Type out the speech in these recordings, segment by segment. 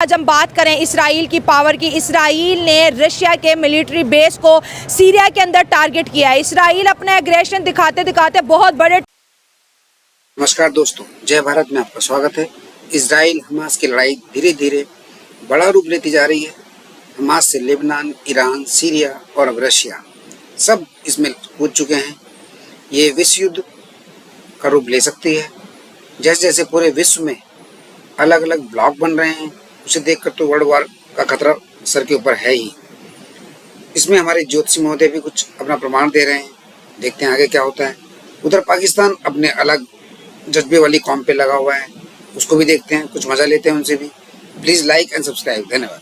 आज हम बात करें इसराइल की पावर की। इसराइल ने रशिया के मिलिट्री बेस को सीरिया के अंदर टारगेट किया है। इसराइल अपना एग्रेशन दिखाते दिखाते बहुत बड़े। नमस्कार दोस्तों, जय भारत में आपका स्वागत है। इसराइल हमास की लड़ाई धीरे धीरे बड़ा रूप लेती जा रही है। हमास से लेबनान, ईरान, सीरिया और अब रशिया सब इसमें कूद चुके हैं। ये विश्व युद्ध का रूप ले सकती है। जैसे जैसे पूरे विश्व में अलग अलग ब्लॉक बन रहे हैं, उसे देखकर तो वर्ल्ड वॉर का खतरा सर के ऊपर है ही। इसमें हमारे ज्योतिषी महोदय भी कुछ अपना प्रमाण दे रहे हैं। देखते हैं आगे क्या होता है। उधर पाकिस्तान अपने अलग जज्बे वाली कॉम पे लगा हुआ है, उसको भी देखते हैं, कुछ मजा लेते हैं उनसे भी। Please like and subscribe. धन्यवाद।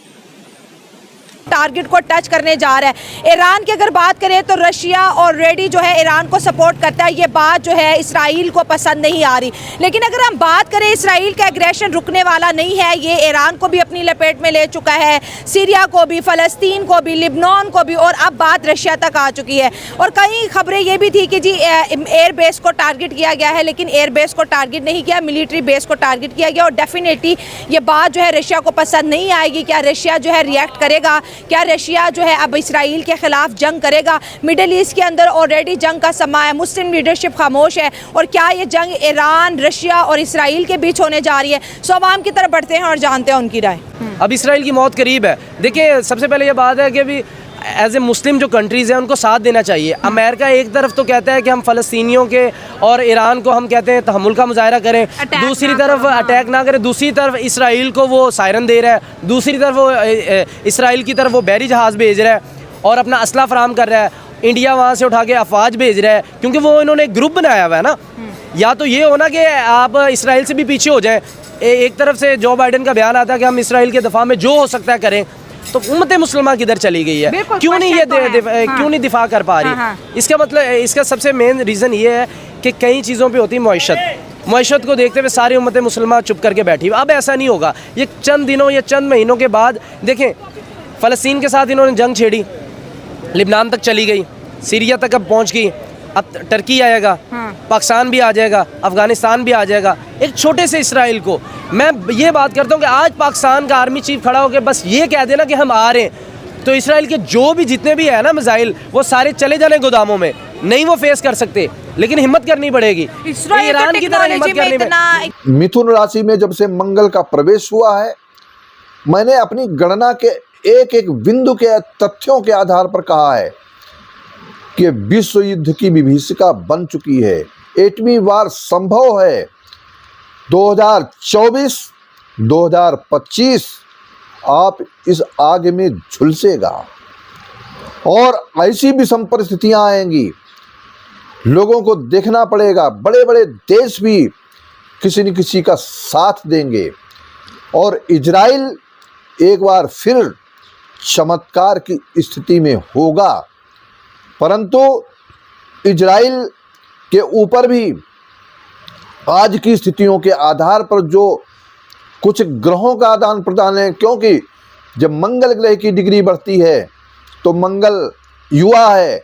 टारगेट को टच करने जा रहा है। ईरान की अगर बात करें तो रशिया ऑलरेडी जो है ईरान को सपोर्ट करता है। ये बात जो है इसराइल को पसंद नहीं आ रही। लेकिन अगर हम बात करें, इसराइल का एग्रेशन रुकने वाला नहीं है। ये ईरान को भी अपनी लपेट में ले चुका है, सीरिया को भी, फ़लस्तीन को भी, लिबनान को भी, और अब बात रशिया तक आ चुकी है। और कई खबरें ये भी थी कि जी एयर बेस को टारगेट किया गया है, लेकिन एयर बेस को टारगेट नहीं किया, मिलिट्री बेस को टारगेट किया गया। और डेफिनेटली ये बात जो है रशिया को पसंद नहीं आएगी। क्या रशिया जो है रिएक्ट करेगा? क्या रशिया जो है अब इसराइल के खिलाफ जंग करेगा? मिडिल ईस्ट के अंदर ऑलरेडी जंग का समा है, मुस्लिम लीडरशिप खामोश है। और क्या ये जंग ईरान, रशिया और इसराइल के बीच होने जा रही है? सो आवाम की तरफ बढ़ते हैं और जानते हैं उनकी राय। अब इसराइल की मौत करीब है। देखिए, सबसे पहले ये बात है कि अभी एज ए मुस्लिम जो कंट्रीज़ हैं उनको साथ देना चाहिए। अमेरिका एक तरफ तो कहता है कि हम फ़लस्तीनियों के और ईरान को हम कहते हैं तहम्मुल का मुजाहरा करें, दूसरी तरफ अटैक ना करें। दूसरी तरफ इसराइल को वो सायरन दे रहा है, दूसरी तरफ वो इसराइल की तरफ वो बहरी जहाज़ भेज रहा है और अपना असला फराहम कर रहा है। इंडिया वहाँ से उठा के अफवाज भेज रहा है, क्योंकि वो इन्होंने एक ग्रुप बनाया हुआ है ना। या तो ये होना कि आप इसराइल से भी पीछे हो जाएँ। एक तरफ से जो बाइडन का बयान आता है कि हम इसराइल के दफा में जो हो सकता है करें, तो उम्मत मुसलमान किधर चली गई है? क्यों नहीं ये क्यों नहीं दिफा कर पा रही? इसका मतलब, इसका सबसे मेन रीज़न ये है कि कई चीज़ों पे होती है मुआशरत को देखते हुए सारी उम्मत मुसलमान चुप करके बैठी। अब ऐसा नहीं होगा। ये चंद दिनों या चंद महीनों के बाद देखें, फ़लस्तीन के साथ इन्होंने जंग छेड़ी, लिबनान तक चली गई, सीरिया तक अब पहुँच गई, अब टर्की आएगा, पाकिस्तान भी आ जाएगा, अफ़गानिस्तान भी आ जाएगा। एक छोटे से इसराइल को मैं ये बात करता हूँ कि आज पाकिस्तान का आर्मी चीफ खड़ा होकर बस ये कह देना कि हम आ रहे हैं, तो इसराइल के जो भी जितने भी है ना मिसाइल, वो सारे चले जाने गोदामों में। नहीं वो फेस कर सकते, लेकिन हिम्मत करनी पड़ेगी। ईरान की तरह हिम्मत करनी पड़ेगी। मिथुन राशि में जब से मंगल का प्रवेश हुआ है, मैंने अपनी गणना के एक एक बिंदु के तथ्यों के आधार पर कहा है कि विश्व युद्ध की विभीषिका बन चुकी है। 8वीं वार संभव है। 2024, 2025 आप इस आग में झुलसेगा और ऐसी विषम परिस्थितियां आएंगी। लोगों को देखना पड़ेगा, बड़े बड़े देश भी किसी न किसी का साथ देंगे और इजराइल एक बार फिर चमत्कार की स्थिति में होगा। परंतु इजराइल के ऊपर भी आज की स्थितियों के आधार पर जो कुछ ग्रहों का आदान प्रदान है, क्योंकि जब मंगल ग्रह की डिग्री बढ़ती है तो मंगल युवा है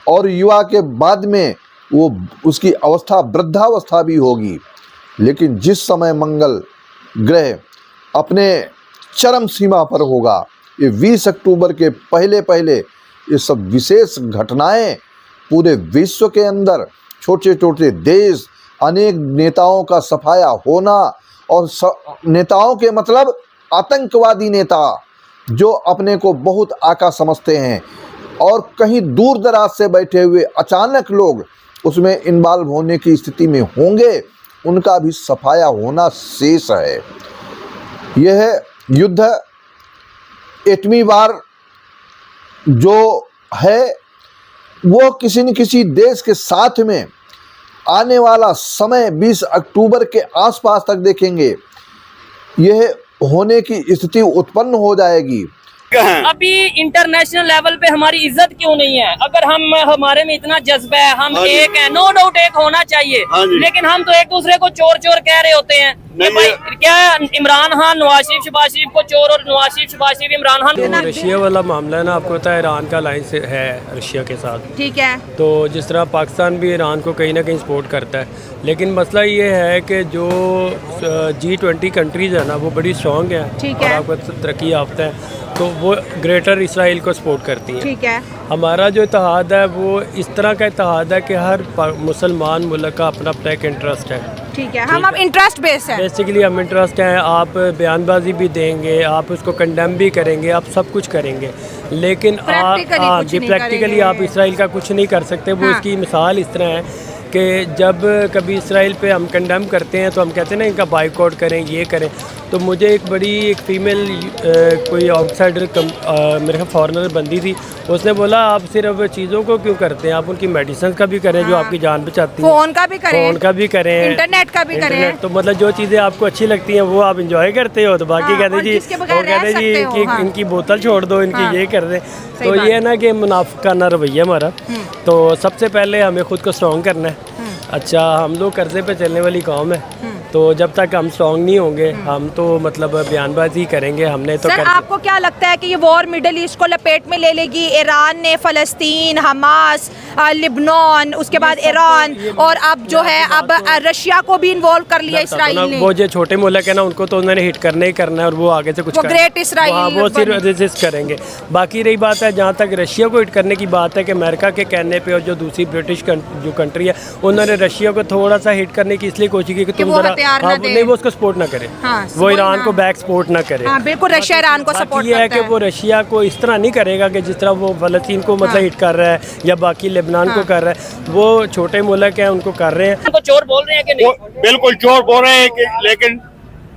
और युवा के बाद में वो उसकी अवस्था वृद्धावस्था भी होगी। लेकिन जिस समय मंगल ग्रह अपने चरम सीमा पर होगा, ये 20 अक्टूबर के पहले पहले ये सब विशेष घटनाएं पूरे विश्व के अंदर, छोटे छोटे देश, अनेक नेताओं का सफाया होना, और नेताओं के मतलब आतंकवादी नेता जो अपने को बहुत आका समझते हैं और कहीं दूर दराज से बैठे हुए अचानक लोग उसमें इन्वॉल्व होने की स्थिति में होंगे, उनका भी सफाया होना शेष है। यह युद्ध 8वीं बार जो है वो किसी न किसी देश के साथ में आने वाला समय 20 अक्टूबर के आसपास तक देखेंगे, यह होने की स्थिति उत्पन्न हो जाएगी। अभी इंटरनेशनल लेवल पे हमारी इज्जत क्यों नहीं है? अगर हमारे में इतना जज्बा है, हम एक है, नो डाउट एक होना चाहिए, लेकिन हम तो एक दूसरे को चोर चोर कह रहे होते हैं। भाई क्या इमरान खान नवाज शरीफ शहबाज शरीफ को चोर और नवाज शरीफ शहबाज शरीफ इमरान खान। रशिया वाला मामला है ना, आपको पता है ईरान का अलायंस है रशिया के साथ, ठीक है। तो जिस तरह पाकिस्तान भी ईरान को कहीं ना कहीं सपोर्ट करता है, लेकिन मसला ये है कि जो G20 कंट्रीज़ है ना वो बड़ी स्ट्रॉन्ग है ठीक और है। आपको तरक्की याफ्ता है, तो वो ग्रेटर इसराइल को सपोर्ट करती हैं। ठीक है। हमारा जो इत्तेहाद है वो इस तरह का इत्तेहाद है कि हर मुसलमान मुल्क का अपना अपना एक इंटरेस्ट है। ठीक है, हम अब इंटरेस्ट बेस है। बेसिकली हम इंटरेस्ट हैं, आप बयानबाजी भी देंगे, आप उसको कंडेम भी करेंगे, आप सब कुछ करेंगे, लेकिन आप Practically कुछ जी नहीं प्रैक्टिकली करेंगे। आप इसराइल का कुछ नहीं कर सकते। वो हाँ। इसकी मिसाल इस तरह है कि जब कभी इसराइल पे हम कंडेम करते हैं तो हम कहते हैं ना इनका बाइकआउट करें, ये करें। तो मुझे एक फीमेल कोई आउटसाइडर मेरे ख्याल फॉरेनर बंदी थी, उसने बोला आप सिर्फ चीज़ों को क्यों करते हैं, आप उनकी मेडिसिन का भी करें जो आपकी जान बचाती हैं, फोन का भी करें, फ़ोन का भी करें, इंटरनेट का भी करें। इंटरनेट। तो मतलब जो चीज़ें आपको अच्छी लगती हैं वो आप इंजॉय करते हो, तो बाकी हाँ, कहते और जी जिसके बगैर रह जी सकते हो, हाँ। इनकी बोतल छोड़ दो, इनकी हाँ। ये कर दें। सही तो बात ये है ना कि मुनाफिकाना रवैया हमारा। तो सबसे पहले हमें खुद को स्ट्रॉन्ग करना है। अच्छा, हम लोग कर्जे पे चलने वाली कौम है, तो जब तक हम स्ट्रॉन्ग नहीं होंगे हम तो मतलब बयानबाजी करेंगे। हमने तो सर आपको क्या लगता है कि ये वॉर मिडिल ईस्ट को लपेट में ले लेगी? ईरान ने फ़लस्तीन, हमास, लिबनान, उसके बाद ईरान और अब जो है अब रशिया को भी इन्वॉल्व कर लिया इसराइल ने। वो जो छोटे मुल्क है ना उनको तो उन्होंने हिट करना ही करना है और वो आगे से कुछ वो करें। ग्रेट इसराइल हाँ, वो सिर्फ रेजिस्ट करेंगे। बाकी रही बात है जहाँ तक रशिया को हिट करने की बात है कि अमेरिका के कहने पे और जो दूसरी ब्रिटिश जो कंट्री है उन्होंने रशिया को थोड़ा सा हिट करने की इसलिए कोशिश की कि तुम वो जरा हथियार ना दें। नहीं वो उसको सपोर्ट ना करे, हाँ, वो वही ईरान ना। को बैक सपोर्ट ना करे। हाँ, बिल्कुल रशिया ईरान को बाकी सपोर्ट ये है करता कि है। वो रशिया को इस तरह नहीं करेगा कि जिस तरह वो फ़लस्तीन को मतलब हिट कर रहा है या बाकी लेबनान को कर रहा है। वो छोटे मुल्क हैं उनको कर रहे हैं। उनको चोर बोल रहे हैं कि नहीं? बिल्कुल चोर बोल रहे हैं कि, लेकिन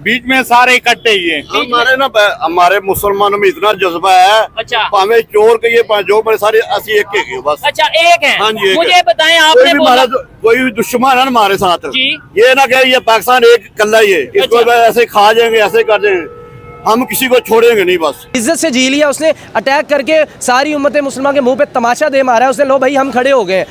बीच में सारे इकट्ठे ही हैं। हमारे मुसलमानों में इतना जज्बा है। अच्छा। हमें चोर के ये जो मेरे सारे असली एक है बस। अच्छा, एक है। हाँ जी, एक मुझे है। बताएं, आपने बोला कोई भी दुश्मन है ना हमारे साथ, जी। ये ना कहे ये पाकिस्तान एक कल्ला ही है, इसको अच्छा। ऐसे खा जाएंगे, ऐसे कर देंगे, हम किसी को छोड़ेंगे नहीं बस। इज्जत से जी लिया उसने, अटैक करके सारी उम्मत मुसलमान के मुंह पे तमाशा दे मारा है उसने। लो भाई हम खड़े हो गए।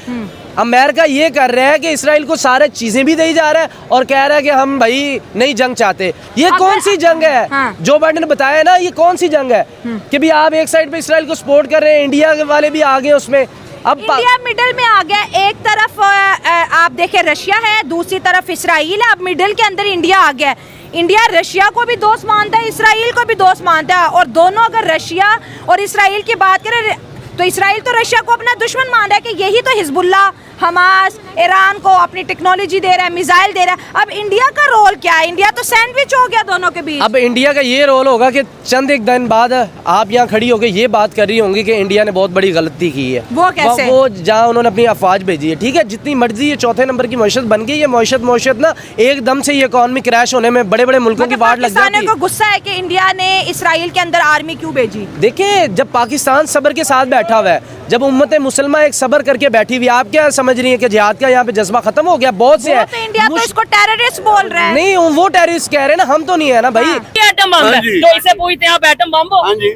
अमेरिका ये कर रहा है कि इसराइल को सारे चीजें भी दी जा रहा है और कह रहा है कि हम भाई नई जंग चाहते। ये कौन सी जंग है? हाँ। जो बाइडेन ने बताया ना, ये कौन सी जंग है कि भी आप एक साइड पे इसराइल को सपोर्ट कर रहे हैं, इंडिया के वाले भी आ गए उसमें। अब इंडिया मिडिल में आ गया। एक तरफ आप देखें रशिया है, दूसरी तरफ इसराइल है, अब मिडिल के अंदर इंडिया आ गया। इंडिया रशिया को भी दोस्त मानता है, इसराइल को भी दोस्त मानता है, और दोनों अगर रशिया और इसराइल की बात करें तो इसराइल तो रशिया को अपना दुश्मन मान रहा है कि यही तो हिजबुल्लाह, हमास, ईरान को अपनी टेक्नोलॉजी दे रहा है, मिसाइल दे रहा है। अब इंडिया का रोल क्या है? इंडिया तो सैंडविच हो गया दोनों के बीच। अब इंडिया का ये रोल होगा कि चंद एक दिन बाद आप यहाँ खड़ी होकर ये बात कर रही होंगी कि इंडिया ने बहुत बड़ी गलती की है। वो कैसे? वो जहाँ उन्होंने अपनी अफवाज भेजी है, ठीक है, जितनी मर्जी ये चौथे नंबर की मईशत बन गई, ये मईशत ना एकदम से ये इकॉनमी क्रैश होने में बड़े बड़े मुल्कों की वाट लग जाती पाकिस्तानियों है। को गुस्सा है कि इंडिया ने इसराइल के अंदर आर्मी क्यों भेजी? देखिए, जब पाकिस्तान सब्र के साथ बैठा हुआ है, जब उम्मत मुसलमान एक सब्र करके बैठी हुई, आप क्या समझ रही है कि जिहाद का यहाँ पे जज्बा खत्म हो गया? बहुत से वो है। तो इंडिया तो इसको टेररिस्ट बोल रहा है। नहीं, वो टेररिस्ट कह रहे हैं ना, हम तो नहीं है ना भाई। ये एटम बम है हाँ जी। जो इसे पूछते हैं आप एटम बम हो? हाँ जी।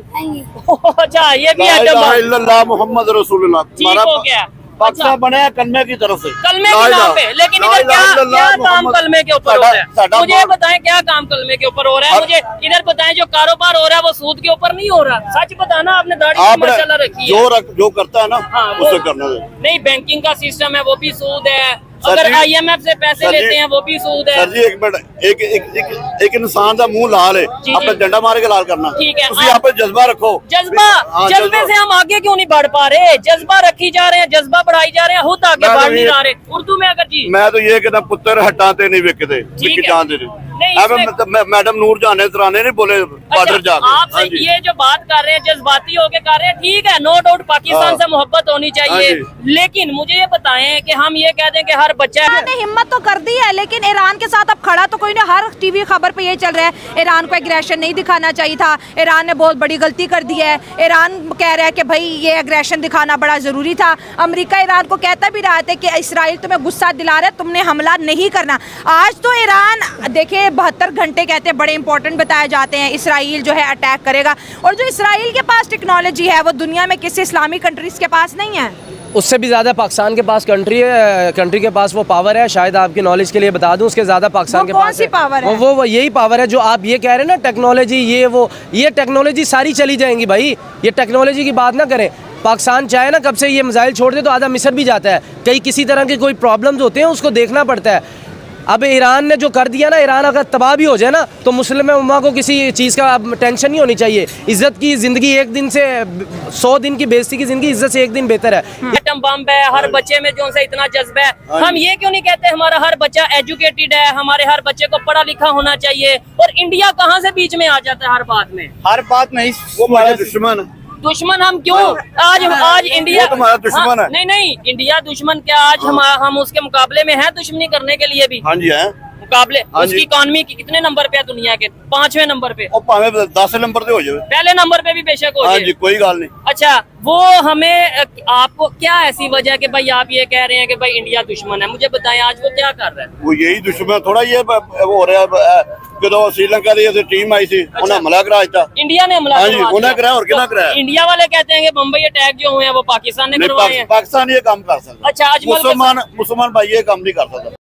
अच्छा, ये भी ला एटम इलाहा बम इल्लल्लाह मुहम्मद रसूलुल्लाह। ठीक हमारा हो गया। पाकिस्तान बना है कलमे की तरफ से, कलमे ला के नाम इलाहा- पे, लेकिन ला इधर इलाहा क्या इल्लल्लाह क्या काम मुहम्मद- कलमे के ऊपर हो रहा है? साडा मुझे बाप- बताएं क्या काम कलमे के ऊपर हो रहा है? अब- मुझे इधर बताएं जो कारोबार हो रहा है वो सूद के ऊपर नहीं हो रहा। सच बताना, आपने दाढ़ी आपने माशाल्लाह रखी है। जो करता है ना हाँ, उसे वो- करना है। नहीं, बैंकिंग का सिस्टम है वो भी सूद है। सर अगर जी- IMF से पैसे सर जी- लेते हैं वो भी सूद है। सर जी एक मिनट, एक इंसान का मुंह लाल है, जी, अपना जी। डंडा मार के लाल करना। ठीक है, ਤੁਸੀਂ आप जज्बा रखो। जज्बा, हाँ, जज्बे से हम आगे क्यों नहीं बढ़ पा रहे? जज्बा रखी जा रहे हैं, जज्बा बढ़ाई जा रहे हैं, खुद आगे मैं बढ़ तो नहीं ये- रहा रहे। उर्दू में अगर जी मैं तो ये कहता पुत्र हटाते नहीं विकते, ठीक विक है। जान दे नहीं, इसमें- मैडम नूर जाने तराने नहीं बोले बॉर्डर अच्छा, जाके। आप हाँ जी। ये जो बात कर रहे हैं जज्बाती होके कर रहे हैं, ठीक है, नो डाउट पाकिस्तान हाँ। से मोहब्बत होनी चाहिए, हाँ लेकिन मुझे ये बताएं कि हम ये कह दें कि हर बच्चा ईरान ने हिम्मत तो कर दी है, लेकिन ईरान के साथ अब खड़ा तो कोई नहीं। हर टीवी खबर पे ये चल रहा है ईरान को एग्रेशन नहीं दिखाना चाहिए था, ईरान ने बहुत बड़ी गलती कर दी है। ईरान कह रहा है कि भाई ये एग्रेशन दिखाना बड़ा ज़रूरी था। अमेरिका ईरान को कहता भी रहा था कि इसराइल तुम्हें गुस्सा दिला रहा है, तुमने हमला नहीं करना। आज तो ईरान देखिए 72 घंटे कहते हैं बड़े इंपॉर्टेंट बताए जाते हैं, इसराइल जो है अटैक करेगा। और जो इसराइल के पास टेक्नोलॉजी है वो दुनिया में किसी इस्लामी कंट्रीज़ के पास नहीं है। उससे भी ज़्यादा पाकिस्तान के पास कंट्री है, कंट्री के पास वो पावर है। शायद आपकी नॉलेज के लिए बता दूं, उसके ज़्यादा पाकिस्तान वो के कौन पास सी पावर है? वो यही पावर है जो आप ये कह रहे हैं ना, टेक्नोलॉजी, ये टेक्नोलॉजी सारी चली जाएंगी भाई। ये टेक्नोलॉजी की बात ना करें। पाकिस्तान चाहे ना कब से ये मिसाइल छोड़ दे तो आधा मिस्र भी जाता है। कहीं किसी तरह के कोई प्रॉब्लम्स होते हैं उसको देखना पड़ता है। अब ईरान ने जो कर दिया ना, ईरान अगर तबाह भी हो जाए ना तो मुस्लिम उम्मा को किसी चीज़ का टेंशन नहीं होनी चाहिए। इज्जत की ज़िंदगी एक दिन से 100 दिन की बेइज्जती की ज़िंदगी इज्जत से एक दिन बेहतर है। एटम बम है, हर बच्चे में जो सा इतना जज्बा है, हम ये क्यों नहीं कहते हमारा हर बच्चा एजुकेटेड है, हमारे हर बच्चे को पढ़ा लिखा होना चाहिए? और इंडिया कहाँ से बीच में आ जाता है हर बात में? हर बात नहीं, वो हमारा दुश्मन है। दुश्मन हम क्यों? आज इंडिया तुम्हारा दुश्मन है। नहीं, इंडिया दुश्मन क्या? आज हम उसके मुकाबले में हैं दुश्मनी करने के लिए भी। हाँ जी है मुकाबले हाँ उसकी जी। इकोनॉमी की कितने नंबर पे है दुनिया के? 5वें नंबर पे। और भावे 10 नंबर पे हो जाए, पहले नंबर पे भी बेशक हो हाँ जाए। जी, कोई गल नहीं। अच्छा, वो हमें आपको क्या ऐसी वजह कि भाई आप ये कह रहे हैं कि भाई इंडिया दुश्मन है? मुझे बताएं आज वो क्या कर रहा है? वो यही दुश्मन थोड़ा ये हो रहा है। जो श्रीलंका की टीम आई थी, उन्हें हमला करा था। इंडिया ने हमला हाँ जी, करवा उन्हें दिया। कराया और कितना कराया? इंडिया वाले कहते हैं कि बम्बई अटैक जो हुए हैं वो पाकिस्तान ने करवाए हैं। पाकिस्तान ये काम कर सकता। अच्छा, अजमल के मुसलमान भाई ये काम नहीं कर सकता।